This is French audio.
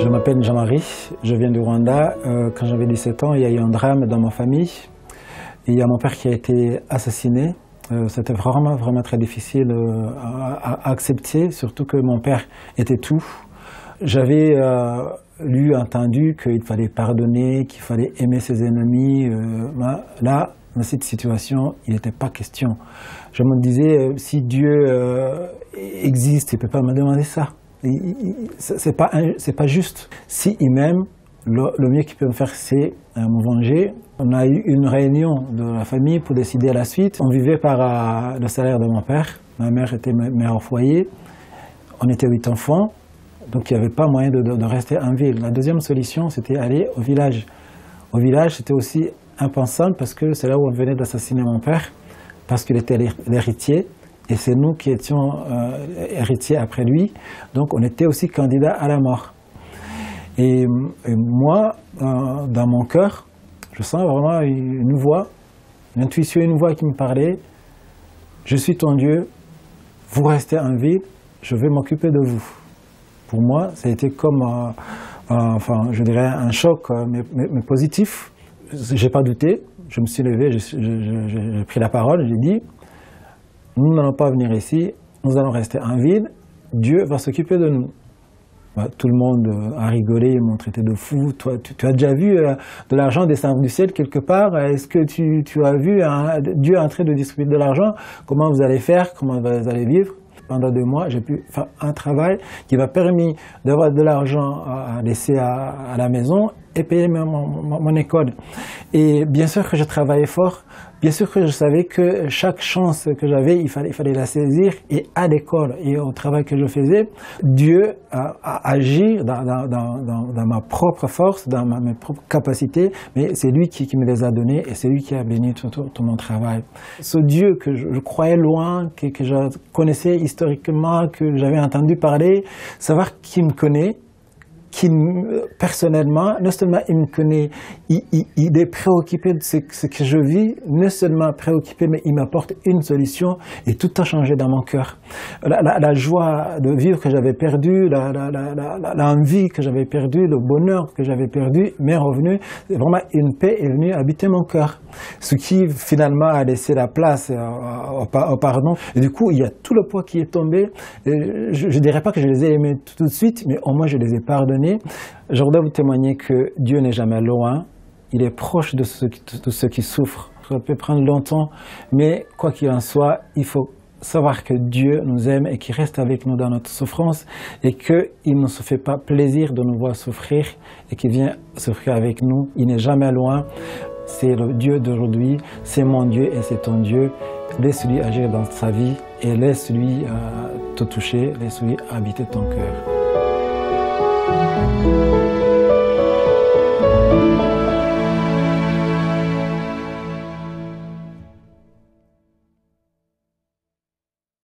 Je m'appelle Jean-Marie, je viens du Rwanda. Quand j'avais 17 ans, il y a eu un drame dans ma famille. Il y a mon père qui a été assassiné. C'était vraiment très difficile à accepter, surtout que mon père était tout. J'avais entendu qu'il fallait pardonner, qu'il fallait aimer ses ennemis. Là, dans cette situation, il n'était pas question. Je me disais, si Dieu existe, il ne peut pas me demander ça. C'est pas juste. S'il m'aime, le mieux qu'il peut me faire, c'est me venger. On a eu une réunion de la famille pour décider la suite. On vivait par le salaire de mon père. Ma mère était mère au foyer. On était 8 enfants, donc il n'y avait pas moyen de rester en ville. La deuxième solution, c'était aller au village. Au village, c'était aussi impensable parce que c'est là où on venait d'assassiner mon père, parce qu'il était l'héritier. Et c'est nous qui étions héritiers après lui, donc on était aussi candidats à la mort. Et moi, dans mon cœur, je sens vraiment une voix, une intuition, une voix qui me parlait. Je suis ton Dieu, vous restez en ville, je vais m'occuper de vous. Pour moi, ça a été comme, je dirais, un choc, mais positif. Je n'ai pas douté, je me suis levé, j'ai pris la parole, j'ai dit, nous n'allons pas venir ici, nous allons rester en ville, Dieu va s'occuper de nous. Tout le monde a rigolé, ils m'ont traité de fou. Toi, tu as déjà vu de l'argent descendre du ciel quelque part? Est-ce que tu as vu Dieu en train de distribuer de l'argent? Comment vous allez faire? Comment vous allez vivre? Pendant 2 mois, j'ai pu faire un travail qui m'a permis d'avoir de l'argent à laisser à la maison et payer mon école. Et bien sûr que je travaillais fort, bien sûr que je savais que chaque chance que j'avais, il fallait la saisir. Et à l'école et au travail que je faisais, Dieu a agi dans ma propre force, dans mes propres capacités, mais c'est lui qui me les a donnés et c'est lui qui a béni tout mon travail. Ce Dieu que je croyais loin, que je connaissais historiquement, que j'avais entendu parler, savoir qu'il me connaît, personnellement, non seulement il me connaît, il est préoccupé de ce que je vis, non seulement préoccupé, mais il m'apporte une solution et tout a changé dans mon cœur. La joie de vivre que j'avais perdue, l'envie que j'avais perdue, le bonheur que j'avais perdu m'est revenu. Vraiment, une paix est venue habiter mon cœur. Ce qui finalement a laissé la place au pardon. Et du coup, il y a tout le poids qui est tombé. Je ne dirais pas que je les ai aimés tout de suite, mais au moins je les ai pardonnés. Je voudrais vous témoigner que Dieu n'est jamais loin, il est proche de ceux qui souffrent. Ça peut prendre longtemps, mais quoi qu'il en soit, il faut savoir que Dieu nous aime et qu'il reste avec nous dans notre souffrance et qu'il ne se fait pas plaisir de nous voir souffrir et qu'il vient souffrir avec nous. Il n'est jamais loin, c'est le Dieu d'aujourd'hui, c'est mon Dieu et c'est ton Dieu. Laisse-lui agir dans sa vie et laisse-lui te toucher, laisse-lui habiter ton cœur.